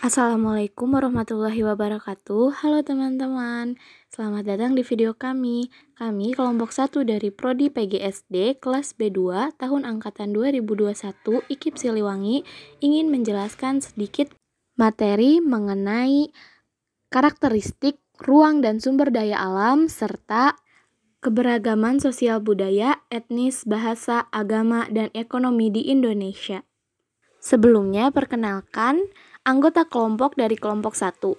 Assalamualaikum warahmatullahi wabarakatuh. Halo teman-teman, selamat datang di video kami. Kami kelompok 1 dari Prodi PGSD kelas B2 tahun angkatan 2021 IKIP Siliwangi ingin menjelaskan sedikit materi mengenai karakteristik ruang dan sumber daya alam serta keberagaman sosial budaya, etnis, bahasa, agama, dan ekonomi di Indonesia. Sebelumnya, perkenalkan anggota kelompok dari kelompok 1.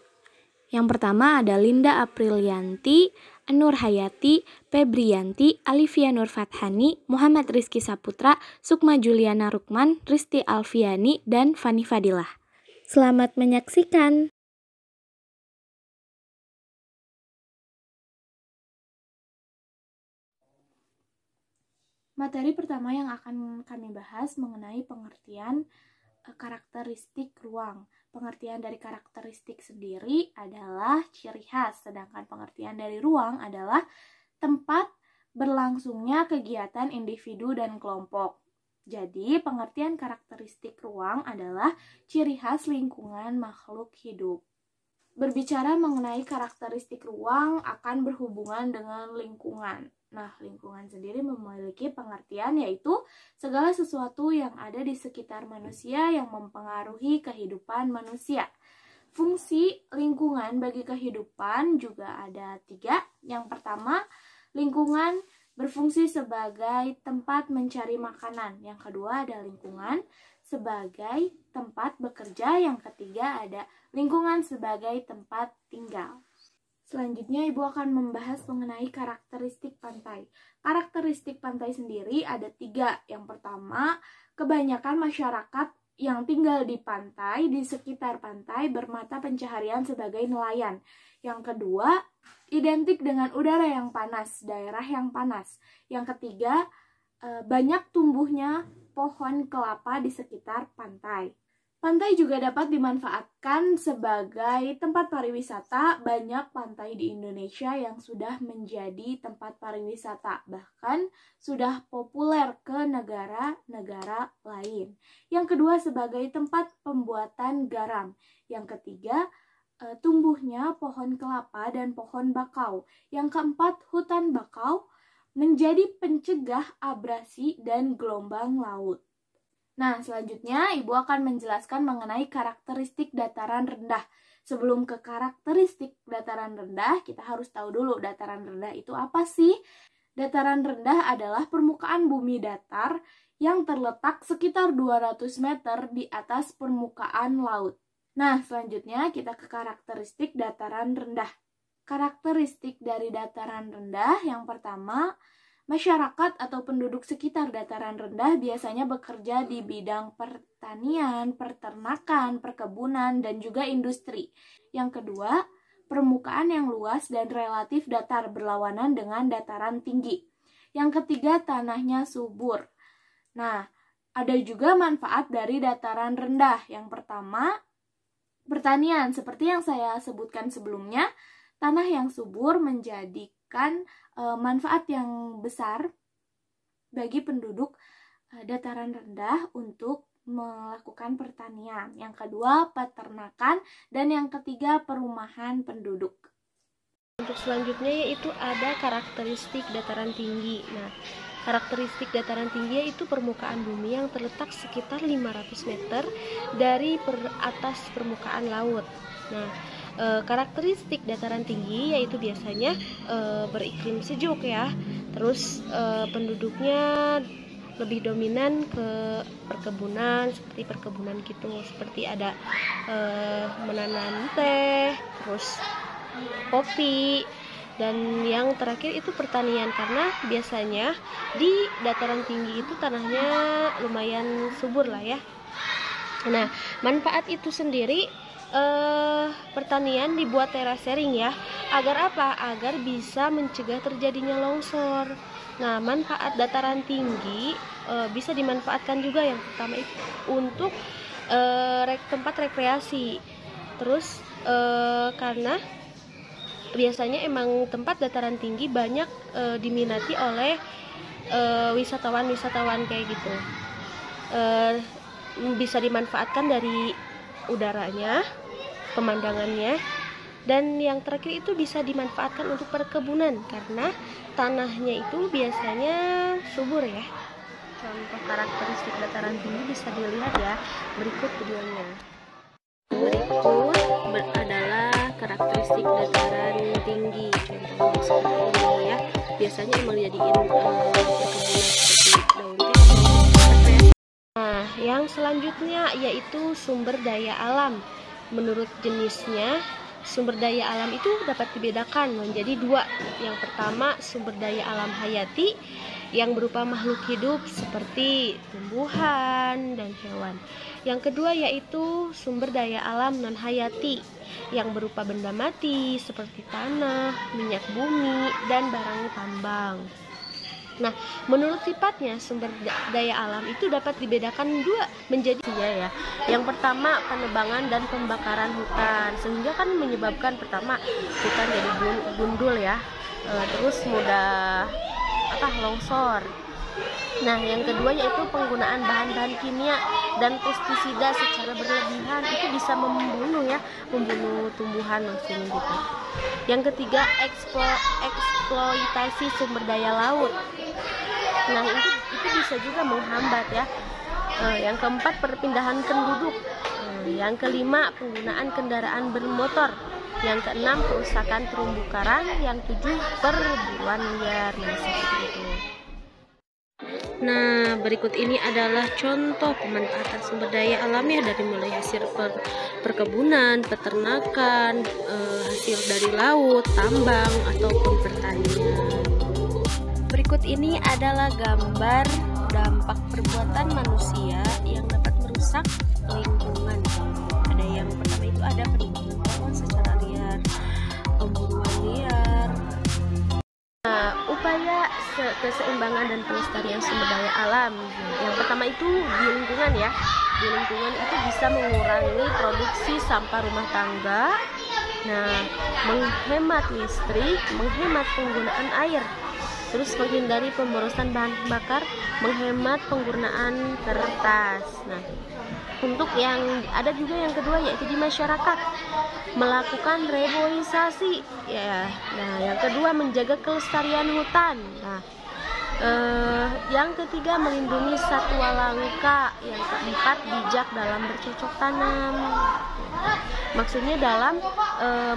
Yang pertama ada Linda Aprilianti, Nur Hayati, Febrianti, Alivia Nur Fathani, Muhammad Rizky Saputra, Sukma Juliana Rukman, Risti Alfiani, dan Fani Fadilah. Selamat menyaksikan. Materi pertama yang akan kami bahas mengenai pengertian karakteristik ruang. Pengertian dari karakteristik sendiri adalah ciri khas, sedangkan pengertian dari ruang adalah tempat berlangsungnya kegiatan individu dan kelompok. Jadi, pengertian karakteristik ruang adalah ciri khas lingkungan makhluk hidup. Berbicara mengenai karakteristik ruang akan berhubungan dengan lingkungan. Nah, lingkungan sendiri memiliki pengertian yaitu segala sesuatu yang ada di sekitar manusia yang mempengaruhi kehidupan manusia. Fungsi lingkungan bagi kehidupan juga ada 3. Yang pertama, lingkungan berfungsi sebagai tempat mencari makanan. Yang kedua ada lingkungan sebagai tempat bekerja. Yang ketiga ada lingkungan sebagai tempat tinggal. Selanjutnya, Ibu akan membahas mengenai karakteristik pantai. Karakteristik pantai sendiri ada 3. Yang pertama, kebanyakan masyarakat yang tinggal di pantai, di sekitar pantai, bermata pencaharian sebagai nelayan. Yang kedua, identik dengan udara yang panas, daerah yang panas. Yang ketiga, banyak tumbuhnya pohon kelapa di sekitar pantai. Pantai juga dapat dimanfaatkan sebagai tempat pariwisata. Banyak pantai di Indonesia yang sudah menjadi tempat pariwisata, bahkan sudah populer ke negara-negara lain. Yang kedua sebagai tempat pembuatan garam. Yang ketiga, tumbuhnya pohon kelapa dan pohon bakau. Yang keempat, hutan bakau menjadi pencegah abrasi dan gelombang laut. Nah, selanjutnya Ibu akan menjelaskan mengenai karakteristik dataran rendah. Sebelum ke karakteristik dataran rendah, kita harus tahu dulu dataran rendah itu apa sih? Dataran rendah adalah permukaan bumi datar yang terletak sekitar 200 meter di atas permukaan laut. Nah, selanjutnya kita ke karakteristik dataran rendah. Karakteristik dari dataran rendah yang pertama, masyarakat atau penduduk sekitar dataran rendah biasanya bekerja di bidang pertanian, peternakan, perkebunan, dan juga industri. Yang kedua, permukaan yang luas dan relatif datar berlawanan dengan dataran tinggi. Yang ketiga, tanahnya subur. Nah, ada juga manfaat dari dataran rendah. Yang pertama, pertanian. Seperti yang saya sebutkan sebelumnya, tanah yang subur menjadikan manfaat yang besar bagi penduduk dataran rendah untuk melakukan pertanian. Yang kedua, peternakan, dan yang ketiga, perumahan penduduk. Untuk selanjutnya yaitu ada karakteristik dataran tinggi. Nah, karakteristik dataran tinggi yaitu permukaan bumi yang terletak sekitar 500 meter dari atas permukaan laut. Nah, karakteristik dataran tinggi yaitu biasanya beriklim sejuk ya. Terus penduduknya lebih dominan ke perkebunan, seperti perkebunan gitu, seperti ada menanam teh, terus kopi, dan yang terakhir itu pertanian, karena biasanya di dataran tinggi itu tanahnya lumayan subur lah ya. Nah, manfaat itu sendiri pertanian dibuat terasering ya. Agar apa? Agar bisa mencegah terjadinya longsor. Nah, manfaat dataran tinggi bisa dimanfaatkan juga yang pertama itu untuk tempat rekreasi. Terus karena biasanya emang tempat dataran tinggi banyak diminati oleh wisatawan-wisatawan kayak gitu. Bisa dimanfaatkan dari udaranya, pemandangannya. Dan yang terakhir itu bisa dimanfaatkan untuk perkebunan karena tanahnya itu biasanya subur ya. Contoh karakteristik dataran tinggi bisa dilihat ya, berikut videonya. Berikut adalah karakteristik dataran tinggi, contohnya seperti ini ya. Biasanya menjadikan perkebunan seperti daun teh. Nah, yang selanjutnya yaitu sumber daya alam. Menurut jenisnya, sumber daya alam itu dapat dibedakan menjadi dua. Yang pertama, sumber daya alam hayati yang berupa makhluk hidup seperti tumbuhan dan hewan. Yang kedua yaitu sumber daya alam non hayati yang berupa benda mati seperti tanah, minyak bumi, dan barang tambang. Nah, menurut sifatnya sumber daya alam itu dapat dibedakan dua menjadi ya. Yang pertama, penebangan dan pembakaran hutan, sehingga kan menyebabkan pertama hutan jadi gundul ya, terus mudah longsor. Nah, yang kedua yaitu penggunaan bahan-bahan kimia dan pestisida secara berlebihan, itu bisa membunuh tumbuhan maksudnya gitu. Yang ketiga, eksploitasi sumber daya laut. Nah, itu bisa juga menghambat ya. Yang keempat, perpindahan penduduk. Yang kelima, penggunaan kendaraan bermotor. Yang keenam, kerusakan terumbu karang. Yang tujuh, perburuan liar. Nah, seperti itu. Nah, berikut ini adalah contoh pemanfaatan sumber daya alam ya, dari mulai hasil perkebunan, peternakan, hasil dari laut, tambang, ataupun pertanian. Berikut ini adalah gambar dampak perbuatan manusia yang dapat merusak lingkungan. Ada yang pertama itu ada penimbunan pohon secara liar, pemburuan liar. Nah, upaya keseimbangan dan pelestarian sumber daya alam. Yang pertama itu di lingkungan ya. Di lingkungan itu bisa mengurangi produksi sampah rumah tangga. Nah, menghemat listrik, menghemat penggunaan air. Terus menghindari pemborosan bahan bakar, menghemat penggunaan kertas. Nah, untuk yang ada juga yang kedua yaitu di masyarakat, melakukan reboisasi ya. Nah, yang kedua menjaga kelestarian hutan. Nah, yang ketiga melindungi satwa langka. Yang keempat bijak dalam bercocok tanam. Maksudnya dalam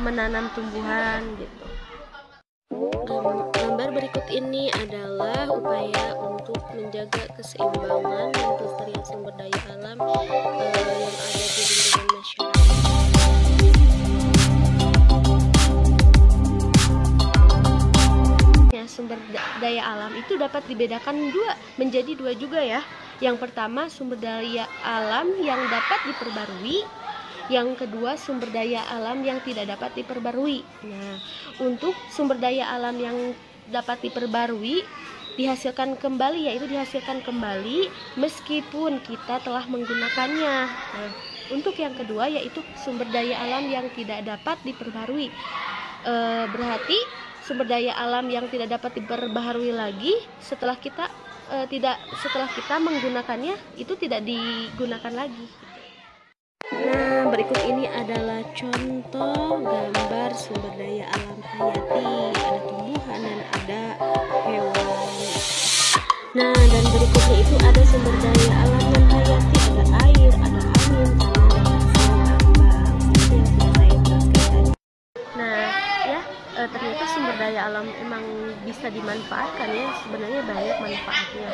menanam tumbuhan gitu. Gambar berikut ini adalah upaya untuk menjaga keseimbangan dan pelestarian sumber daya alam yang ada di lingkungan masyarakat. Sumber daya alam itu dapat dibedakan menjadi dua juga ya. Yang pertama, sumber daya alam yang dapat diperbarui. Yang kedua, sumber daya alam yang tidak dapat diperbarui. Nah, untuk sumber daya alam yang dapat diperbarui dihasilkan kembali, yaitu dihasilkan kembali meskipun kita telah menggunakannya. Nah, untuk yang kedua yaitu sumber daya alam yang tidak dapat diperbarui. Berarti sumber daya alam yang tidak dapat diperbaharui lagi setelah kita menggunakannya itu tidak digunakan lagi. Nah, berikut ini adalah contoh gambar sumber daya alam hayati. Ada tumbuhan dan ada hewan. Nah, dan berikutnya itu ada sumber daya alam non hayati. Ada air, ada angin, tanah, dan hasil tambang. Seperti yang sudah saya jelaskan tadi. Nah, ya, ternyata sumber daya alam emang bisa dimanfaatkan ya. Sebenarnya banyak manfaatnya.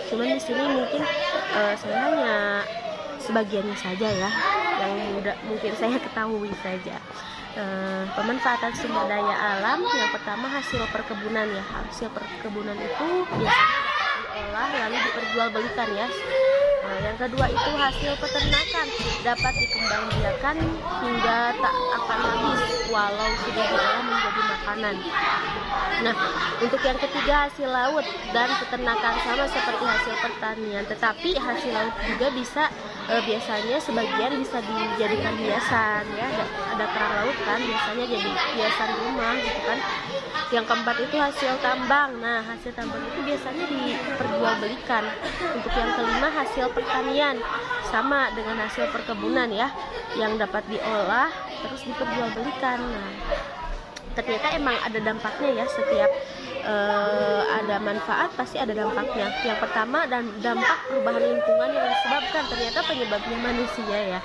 Cuman di sini mungkin saya hanya sebagiannya saja ya yang mungkin saya ketahui saja. Pemanfaatan sumber daya alam, yang pertama hasil perkebunan ya. Hasil perkebunan itu biasanya dapat diolah lalu diperjualbelikan ya. Yang kedua itu hasil peternakan, dapat dikembangbiakan hingga tak akan habis walau sudah diolah menjadi makanan. Nah, untuk yang ketiga hasil laut dan peternakan, sama seperti hasil pertanian, tetapi hasil laut juga bisa biasanya sebagian bisa dijadikan hiasan ya, ada kerang laut kan biasanya jadi hiasan rumah gitu kan. Yang keempat itu hasil tambang. Nah, hasil tambang itu biasanya diperjualbelikan. Untuk yang kelima hasil pertanian, sama dengan hasil perkebunan ya, yang dapat diolah terus diperjualbelikan. Nah, ternyata emang ada dampaknya ya, setiap ada manfaat pasti ada dampaknya. Yang pertama, dan dampak perubahan lingkungan yang disebabkan, ternyata penyebabnya manusia ya.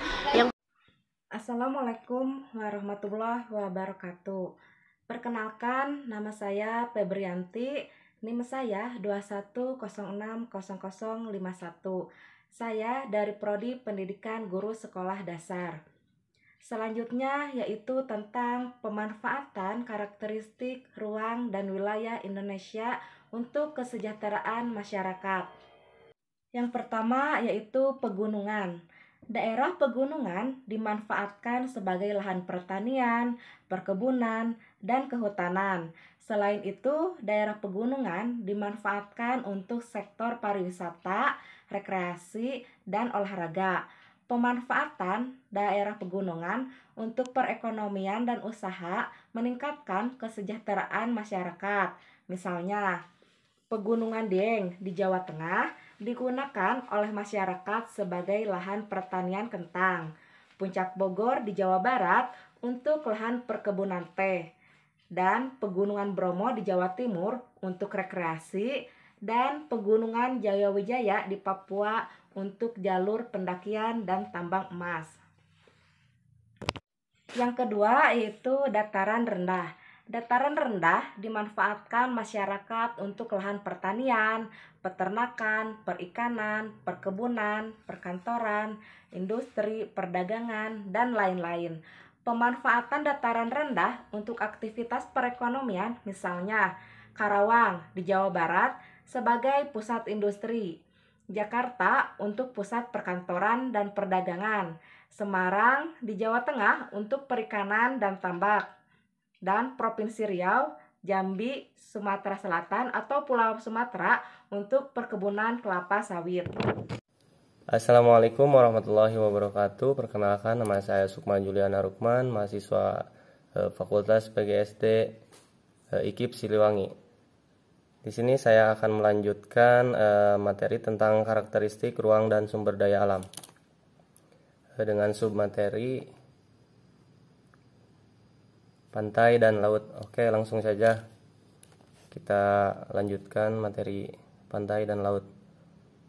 Assalamualaikum warahmatullahi wabarakatuh. Perkenalkan, nama saya Febrianti, NIM saya 21060051. Saya dari Prodi Pendidikan Guru Sekolah Dasar. Selanjutnya yaitu tentang pemanfaatan karakteristik ruang dan wilayah Indonesia untuk kesejahteraan masyarakat. Yang pertama yaitu pegunungan. Daerah pegunungan dimanfaatkan sebagai lahan pertanian, perkebunan, dan kehutanan. Selain itu, daerah pegunungan dimanfaatkan untuk sektor pariwisata, rekreasi, dan olahraga. Pemanfaatan daerah pegunungan untuk perekonomian dan usaha meningkatkan kesejahteraan masyarakat. Misalnya, Pegunungan Dieng di Jawa Tengah digunakan oleh masyarakat sebagai lahan pertanian kentang. Puncak Bogor di Jawa Barat untuk lahan perkebunan teh. Dan Pegunungan Bromo di Jawa Timur untuk rekreasi. Dan Pegunungan Jayawijaya di Papua untuk jalur pendakian dan tambang emas. Yang kedua yaitu dataran rendah. Dataran rendah dimanfaatkan masyarakat untuk lahan pertanian, peternakan, perikanan, perkebunan, perkantoran, industri, perdagangan, dan lain-lain. Pemanfaatan dataran rendah untuk aktivitas perekonomian, misalnya Karawang di Jawa Barat sebagai pusat industri, Jakarta untuk pusat perkantoran dan perdagangan, Semarang di Jawa Tengah untuk perikanan dan tambak, dan Provinsi Riau, Jambi, Sumatera Selatan atau Pulau Sumatera untuk perkebunan kelapa sawit. Assalamualaikum warahmatullahi wabarakatuh. Perkenalkan, nama saya Sukma Juliana Rukman, mahasiswa Fakultas PGSD IKIP Siliwangi. Di sini saya akan melanjutkan materi tentang karakteristik ruang dan sumber daya alam dengan submateri pantai dan laut. Oke, langsung saja kita lanjutkan materi pantai dan laut.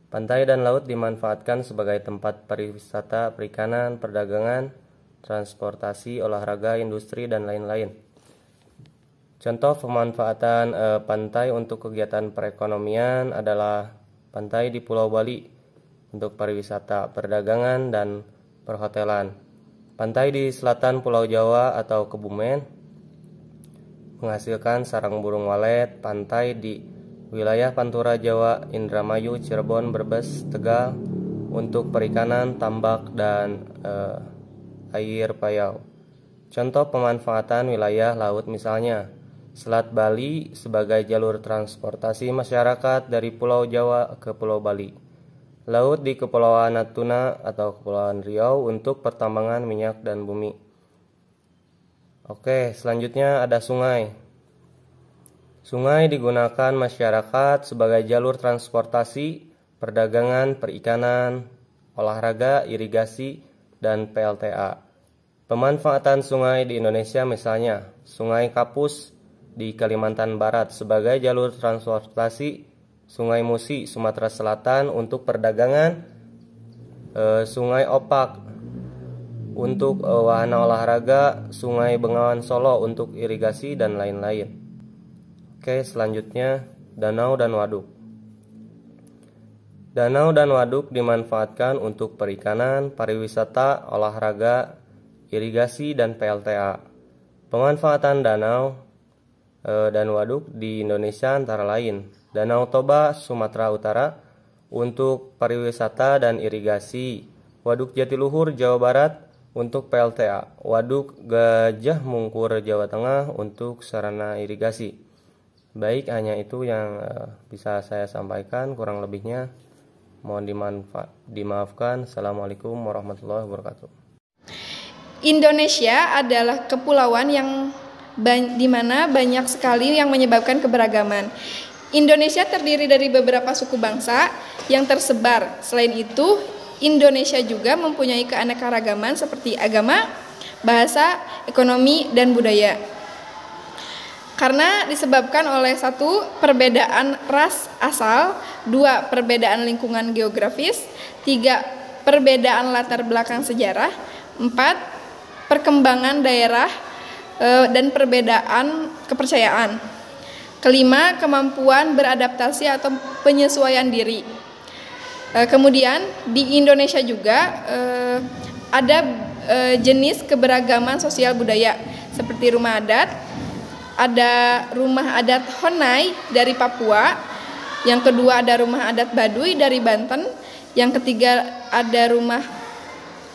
Pantai dan laut dimanfaatkan sebagai tempat pariwisata, perikanan, perdagangan, transportasi, olahraga, industri, dan lain-lain. Contoh pemanfaatan pantai untuk kegiatan perekonomian adalah pantai di Pulau Bali untuk pariwisata, perdagangan, dan perhotelan. Pantai di selatan Pulau Jawa atau Kebumen menghasilkan sarang burung walet. Pantai di wilayah Pantura Jawa, Indramayu, Cirebon, Brebes, Tegal untuk perikanan, tambak, dan air payau. Contoh pemanfaatan wilayah laut misalnya Selat Bali sebagai jalur transportasi masyarakat dari Pulau Jawa ke Pulau Bali. Laut di Kepulauan Natuna atau Kepulauan Riau untuk pertambangan minyak dan bumi. Oke, selanjutnya ada sungai. Sungai digunakan masyarakat sebagai jalur transportasi, perdagangan, perikanan, olahraga, irigasi, dan PLTA. Pemanfaatan sungai di Indonesia misalnya Sungai Kapus di Kalimantan Barat sebagai jalur transportasi, Sungai Musi, Sumatera Selatan untuk perdagangan, Sungai Opak untuk wahana olahraga, Sungai Bengawan Solo untuk irigasi, dan lain-lain. Oke, selanjutnya danau dan waduk. Danau dan waduk dimanfaatkan untuk perikanan, pariwisata, olahraga, irigasi, dan PLTA. Pemanfaatan danau dan waduk di Indonesia antara lain Danau Toba, Sumatera Utara untuk pariwisata dan irigasi, Waduk Jatiluhur, Jawa Barat untuk PLTA, Waduk Gajah Mungkur, Jawa Tengah untuk sarana irigasi. Baik, hanya itu yang bisa saya sampaikan, kurang lebihnya Mohon dimaafkan. Assalamualaikum warahmatullahi wabarakatuh. Indonesia adalah kepulauan yang di mana banyak sekali yang menyebabkan keberagaman. Indonesia terdiri dari beberapa suku bangsa yang tersebar. Selain itu, Indonesia juga mempunyai keanekaragaman seperti agama, bahasa, ekonomi, dan budaya. Karena disebabkan oleh 1. Perbedaan ras asal, 2. Perbedaan lingkungan geografis, 3. Perbedaan latar belakang sejarah, 4. Perkembangan daerah dan perbedaan kepercayaan. 5. Kemampuan beradaptasi atau penyesuaian diri. Kemudian di Indonesia juga ada jenis keberagaman sosial budaya seperti rumah adat. Ada rumah adat Honai dari Papua. Yang kedua ada rumah adat Baduy dari Banten. Yang ketiga ada rumah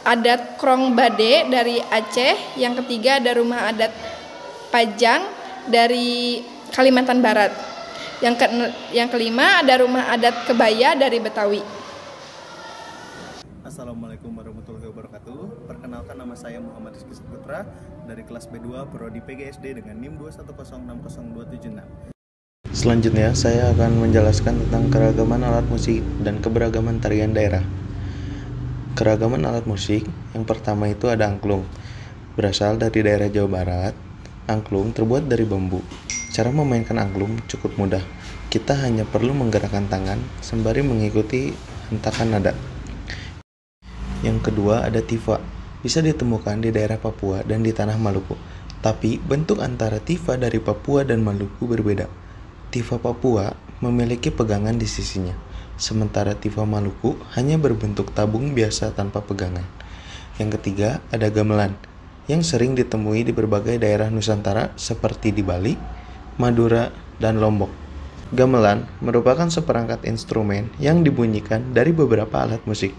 adat Krong Bade dari Aceh. Yang ketiga ada rumah adat Pajang dari Kalimantan Barat. Yang kelima ada rumah adat Kebaya dari Betawi. Assalamualaikum warahmatullahi wabarakatuh. Perkenalkan, nama saya Muhammad Rizky Saputra dari kelas B2 Prodi PGSD dengan NIM 210600276. Selanjutnya, saya akan menjelaskan tentang keragaman alat musik dan keberagaman tarian daerah. Keragaman alat musik, yang pertama itu ada angklung. Berasal dari daerah Jawa Barat, angklung terbuat dari bambu. Cara memainkan angklung cukup mudah. Kita hanya perlu menggerakkan tangan sembari mengikuti hentakan nada. Yang kedua ada tifa. Bisa ditemukan di daerah Papua dan di tanah Maluku. Tapi bentuk antara tifa dari Papua dan Maluku berbeda. Tifa Papua memiliki pegangan di sisinya, sementara tifa Maluku hanya berbentuk tabung biasa tanpa pegangan. Yang ketiga ada gamelan, yang sering ditemui di berbagai daerah Nusantara seperti di Bali, Madura, dan Lombok. Gamelan merupakan seperangkat instrumen yang dibunyikan dari beberapa alat musik,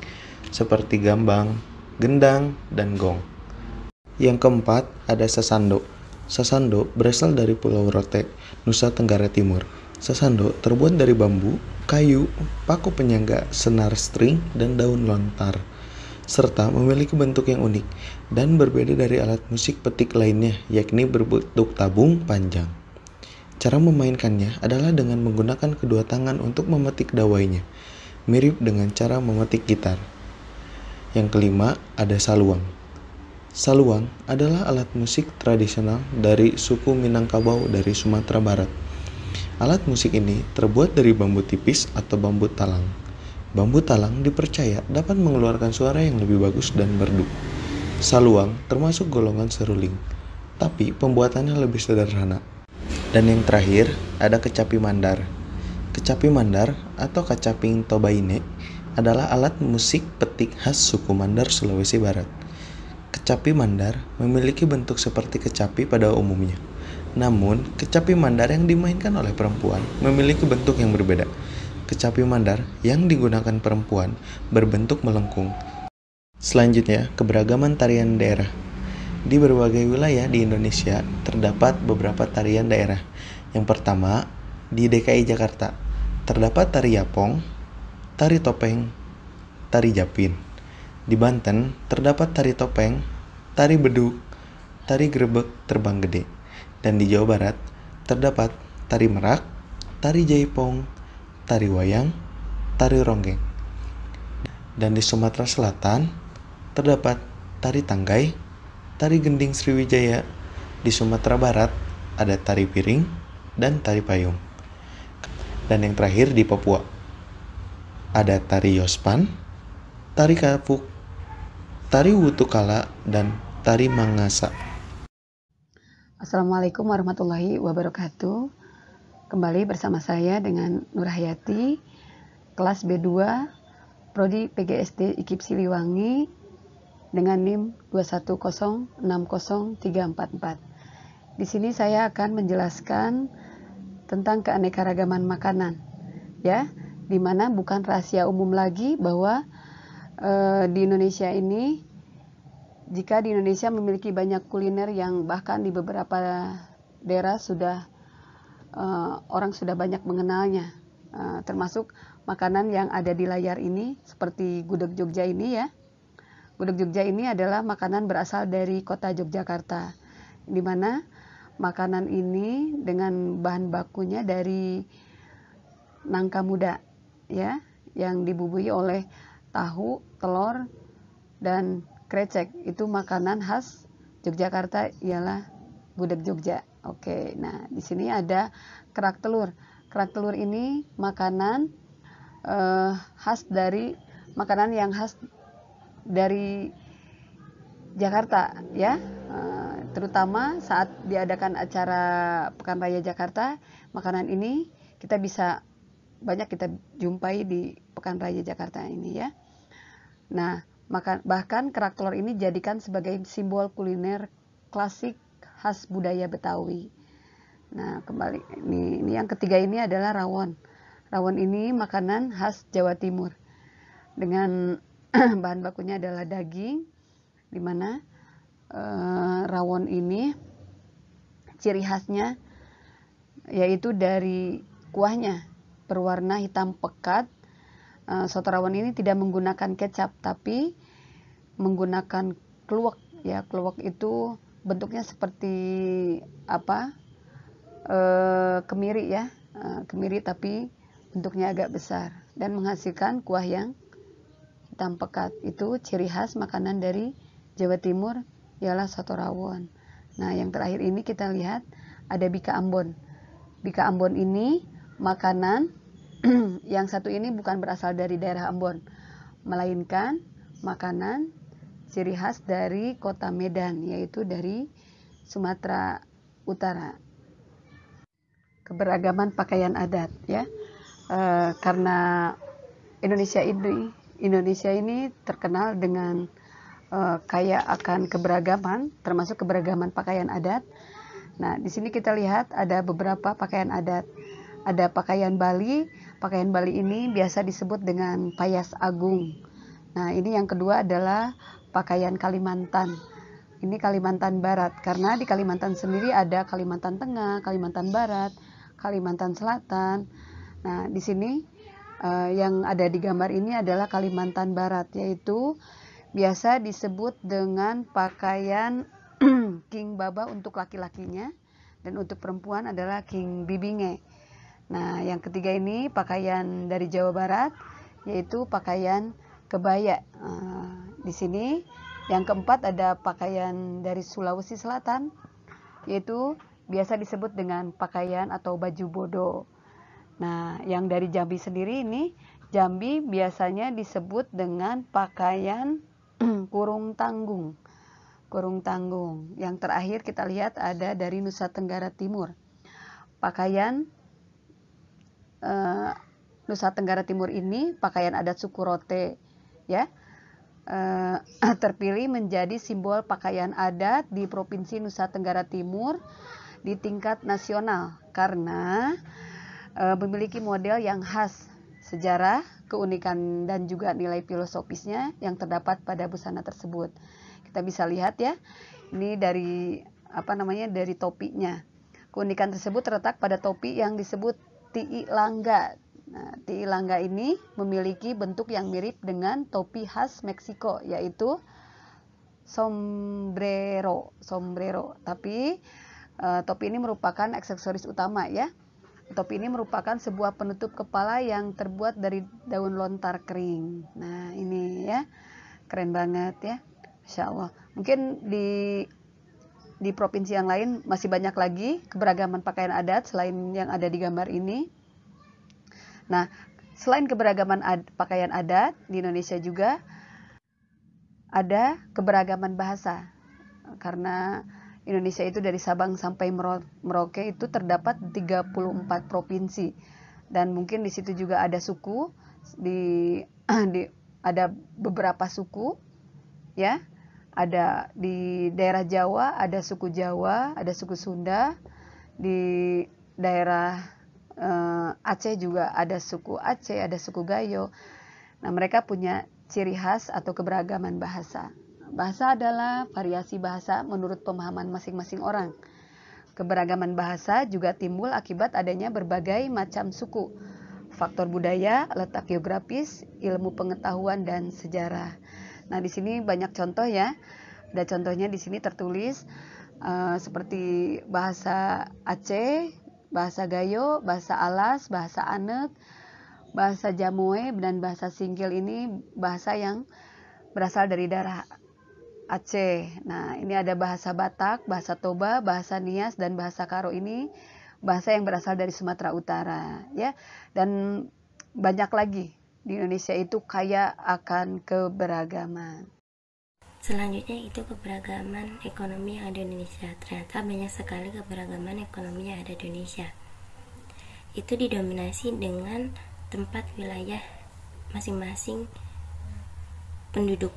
seperti gambang, gendang, dan gong. Yang keempat ada sasando. Sasando berasal dari Pulau Rote, Nusa Tenggara Timur. Sasando terbuat dari bambu, kayu, paku penyangga, senar string, dan daun lontar, serta memiliki bentuk yang unik dan berbeda dari alat musik petik lainnya, yakni berbentuk tabung panjang. Cara memainkannya adalah dengan menggunakan kedua tangan untuk memetik dawainya, mirip dengan cara memetik gitar. Yang kelima ada saluang. Saluang adalah alat musik tradisional dari suku Minangkabau dari Sumatera Barat. Alat musik ini terbuat dari bambu tipis atau bambu talang. Bambu talang dipercaya dapat mengeluarkan suara yang lebih bagus dan merdu. Saluang termasuk golongan seruling, tapi pembuatannya lebih sederhana. Dan yang terakhir ada kecapi mandar. Kecapi mandar atau kacaping tobaine adalah alat musik petik khas suku Mandar, Sulawesi Barat. Kecapi mandar memiliki bentuk seperti kecapi pada umumnya. Namun, kecapi mandar yang dimainkan oleh perempuan memiliki bentuk yang berbeda. Kecapi mandar yang digunakan perempuan berbentuk melengkung. Selanjutnya, keberagaman tarian daerah. Di berbagai wilayah di Indonesia terdapat beberapa tarian daerah. Yang pertama, di DKI Jakarta terdapat tari yapong, tari topeng, tari japin. Di Banten terdapat tari topeng, tari beduk, tari grebek terbang gede. Dan di Jawa Barat terdapat tari merak, tari jaipong, tari wayang, tari ronggeng. Dan di Sumatera Selatan terdapat tari tanggai, tari gending Sriwijaya. Di Sumatera Barat ada tari piring dan tari payung. Dan yang terakhir di Papua ada tari yospan, tari kapuk, tari wutukala, dan tari mangasa. Assalamualaikum warahmatullahi wabarakatuh. Kembali bersama saya dengan Nur Hayati, kelas B2, Prodi PGSD IKIP Siliwangi, dengan NIM 210603444. Di sini saya akan menjelaskan tentang keanekaragaman makanan, ya, di mana bukan rahasia umum lagi bahwa di Indonesia ini, jika di Indonesia memiliki banyak kuliner yang bahkan di beberapa daerah sudah orang sudah banyak mengenalnya, termasuk makanan yang ada di layar ini seperti gudeg Jogja ini ya. Gudeg Jogja ini adalah makanan berasal dari kota Yogyakarta, di mana makanan ini dengan bahan bakunya dari nangka muda ya, yang dibubuhi oleh tahu, telur, dan krecek. Itu makanan khas Yogyakarta, ialah gudeg Jogja. Oke, nah di sini ada kerak telur. Kerak telur ini makanan makanan yang khas dari Jakarta ya, terutama saat diadakan acara Pekan Raya Jakarta, makanan ini banyak kita jumpai di Pekan Raya Jakarta ini ya. Nah, bahkan kerak telur ini dijadikan sebagai simbol kuliner klasik khas budaya Betawi. Nah, kembali ini yang ketiga ini adalah rawon. Rawon ini makanan khas Jawa Timur dengan bahan bakunya adalah daging, di mana rawon ini ciri khasnya yaitu dari kuahnya berwarna hitam pekat. Soto rawon ini tidak menggunakan kecap tapi menggunakan kluwek ya. Kluwek itu bentuknya seperti kemiri ya, kemiri tapi bentuknya agak besar dan menghasilkan kuah yang hitam pekat. Itu ciri khas makanan dari Jawa Timur, ialah soto rawon. Nah, yang terakhir ini kita lihat ada bika ambon. Bika ambon ini makanan yang satu ini bukan berasal dari daerah Ambon, melainkan makanan ciri khas dari kota Medan, yaitu dari Sumatera Utara. Keberagaman pakaian adat ya, karena Indonesia ini terkenal dengan kaya akan keberagaman, termasuk keberagaman pakaian adat. Nah, di sini kita lihat ada beberapa pakaian adat. Ada pakaian Bali. Pakaian Bali ini biasa disebut dengan payas agung. Nah, ini yang kedua adalah pakaian Kalimantan. Ini Kalimantan Barat, karena di Kalimantan sendiri ada Kalimantan Tengah, Kalimantan Barat, Kalimantan Selatan. Nah, di sini yang ada di gambar ini adalah Kalimantan Barat, yaitu biasa disebut dengan pakaian King Baba untuk laki-lakinya, dan untuk perempuan adalah King Bibinge. Nah, yang ketiga ini pakaian dari Jawa Barat, yaitu pakaian kebaya. Di sini yang keempat ada pakaian dari Sulawesi Selatan, yaitu biasa disebut dengan pakaian atau baju bodo. Nah, yang dari Jambi sendiri ini, Jambi biasanya disebut dengan pakaian kurung tanggung. Kurung tanggung. Yang terakhir kita lihat ada dari Nusa Tenggara Timur. Pakaian Nusa Tenggara Timur ini pakaian adat suku Rote ya. Terpilih menjadi simbol pakaian adat di Provinsi Nusa Tenggara Timur di tingkat nasional karena memiliki model yang khas, sejarah, keunikan dan juga nilai filosofisnya yang terdapat pada busana tersebut. Kita bisa lihat ya, ini dari dari topinya. Keunikan tersebut terletak pada topi yang disebut ti'i langga. Nah, ti'i langga ini memiliki bentuk yang mirip dengan topi khas Meksiko, yaitu sombrero. Tapi topi ini merupakan aksesoris utama ya. Topi ini merupakan sebuah penutup kepala yang terbuat dari daun lontar kering. Nah, ini ya, keren banget ya, Masya Allah. Mungkin di provinsi yang lain masih banyak lagi keberagaman pakaian adat selain yang ada di gambar ini. Nah, selain keberagaman pakaian adat, di Indonesia juga ada keberagaman bahasa. Karena Indonesia itu dari Sabang sampai Merauke itu terdapat 34 provinsi. Dan mungkin di situ juga ada suku, ada beberapa suku, ya. Ada di daerah Jawa, ada suku Jawa, ada suku Sunda. Di daerah Aceh juga ada suku Aceh, ada suku Gayo. Nah, mereka punya ciri khas atau keberagaman bahasa. Bahasa adalah variasi bahasa menurut pemahaman masing-masing orang. Keberagaman bahasa juga timbul akibat adanya berbagai macam suku, faktor budaya, letak geografis, ilmu pengetahuan dan sejarah. Nah, di sini banyak contoh ya. Ada contohnya di sini tertulis seperti bahasa Aceh, bahasa Gayo, bahasa Alas, bahasa Anek, bahasa Jamoe dan bahasa Singkil. Ini bahasa yang berasal dari daerah Aceh. Nah, ini ada bahasa Batak, bahasa Toba, bahasa Nias dan bahasa Karo. Ini bahasa yang berasal dari Sumatera Utara, ya. Dan banyak lagi. Di Indonesia itu kaya akan keberagaman. Selanjutnya itu keberagaman ekonomi yang ada di Indonesia. Ternyata banyak sekali keberagaman ekonomi yang ada di Indonesia. Itu didominasi dengan tempat wilayah masing-masing penduduk.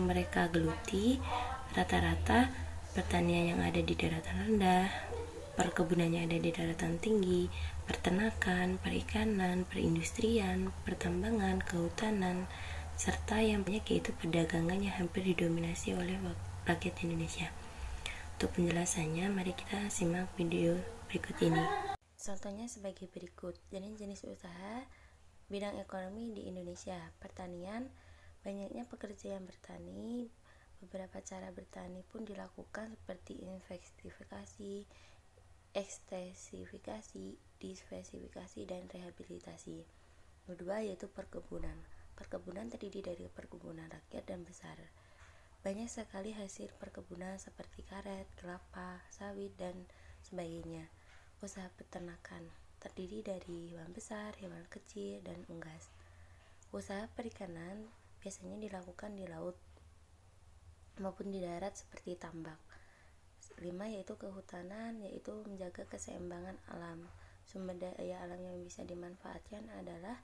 Mereka geluti rata-rata pertanian yang ada di daratan rendah, perkebunan yang ada di daratan tinggi, peternakan, perikanan, perindustrian, pertambangan, kehutanan, serta yang banyak yaitu perdagangan yang hampir didominasi oleh rakyat Indonesia. Untuk penjelasannya, mari kita simak video berikut ini. Contohnya sebagai berikut. Jenis usaha bidang ekonomi di Indonesia. Pertanian, banyaknya pekerja yang bertani. Beberapa cara bertani pun dilakukan seperti investigasi, ekstensifikasi, diversifikasi, dan rehabilitasi. Kedua yaitu perkebunan. Perkebunan terdiri dari perkebunan rakyat dan besar. Banyak sekali hasil perkebunan seperti karet, kelapa, sawit, dan sebagainya. Usaha peternakan terdiri dari hewan besar, hewan kecil, dan unggas. Usaha perikanan biasanya dilakukan di laut maupun di darat seperti tambak. 5 yaitu kehutanan, yaitu menjaga keseimbangan alam. Sumber daya alam yang bisa dimanfaatkan adalah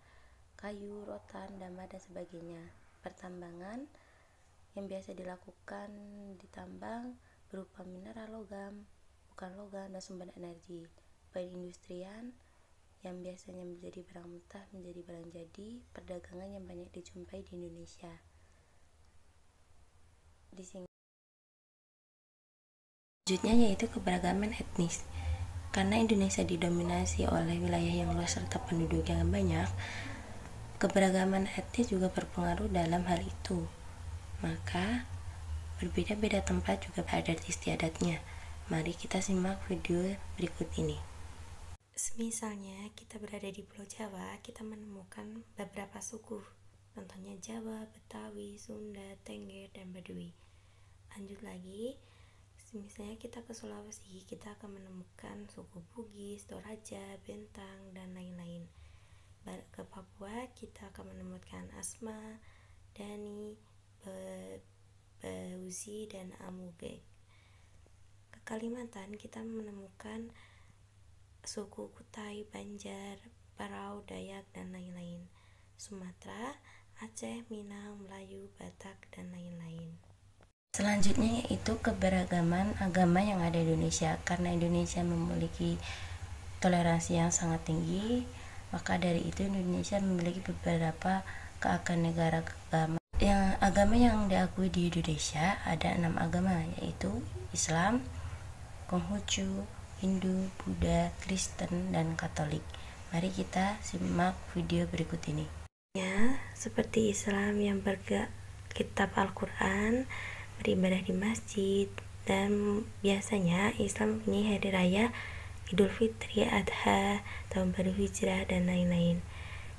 kayu, rotan, damba, dan sebagainya. Pertambangan yang biasa dilakukan di tambang berupa mineral logam, bukan logam, dan sumber energi. Perindustrian yang biasanya menjadi barang mentah menjadi barang jadi. Perdagangan yang banyak dijumpai di Indonesia. Di sini selanjutnya yaitu keberagaman etnis. Karena Indonesia didominasi oleh wilayah yang luas serta penduduk yang banyak, keberagaman etnis juga berpengaruh dalam hal itu. Maka, berbeda-beda tempat juga ada istiadatnya. Mari kita simak video berikut ini. Misalnya, kita berada di Pulau Jawa, kita menemukan beberapa suku. Contohnya Jawa, Betawi, Sunda, Tengger, dan Baduy. Lanjut lagi, misalnya kita ke Sulawesi, kita akan menemukan suku Bugis, Toraja, Bentang, dan lain-lain. Ke Papua kita akan menemukan Asma, Dani, Bauzi, dan Amugeg. Ke Kalimantan kita menemukan suku Kutai, Banjar, Barau, Dayak, dan lain-lain. Sumatera, Aceh, Minang, Melayu, Batak, dan lain-lain. Selanjutnya yaitu keberagaman agama yang ada di Indonesia. Karena Indonesia memiliki toleransi yang sangat tinggi, maka dari itu Indonesia memiliki beberapa keanekaragaman. Agama yang diakui di Indonesia ada 6 agama, yaitu Islam, Konghucu, Hindu, Buddha, Kristen, dan Katolik. Mari kita simak video berikut ini. Ya, seperti Islam yang berkitab Al-Quran, beribadah di masjid, dan biasanya Islam punya hari raya Idul Fitri, Adha, Tahun Baru Hijrah, dan lain-lain.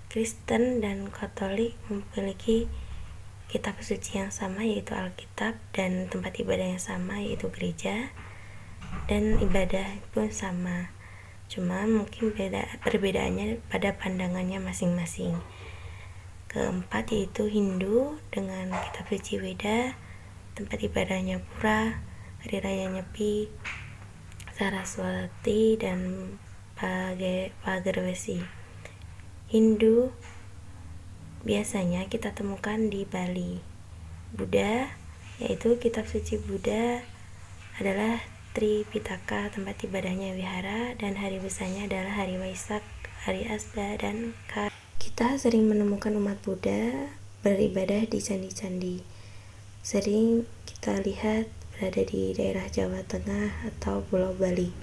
Kristen dan Katolik memiliki kitab suci yang sama, yaitu Alkitab, dan tempat ibadah yang sama, yaitu gereja, dan ibadah pun sama. Cuma mungkin perbedaannya pada pandangannya masing-masing. Keempat yaitu Hindu dengan kitab suci Weda, tempat ibadahnya Pura, hari raya Nyepi, Saraswati, dan Pagerwesi. Hindu biasanya kita temukan di Bali. Buddha, yaitu kitab suci Buddha adalah Tripitaka, tempat ibadahnya wihara, dan hari besarnya adalah hari Waisak, hari Asda, dan Kar. Kita sering menemukan umat Buddha beribadah di candi-candi. Sering kita lihat berada di daerah Jawa Tengah atau Pulau Bali.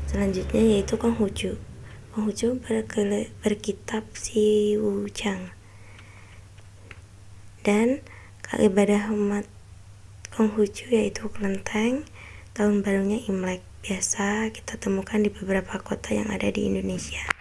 Selanjutnya yaitu Konghucu. Konghucu berkitab Si Wujang. Dan ibadah umat Konghucu yaitu kelenteng, tahun barunya Imlek, biasa kita temukan di beberapa kota yang ada di Indonesia.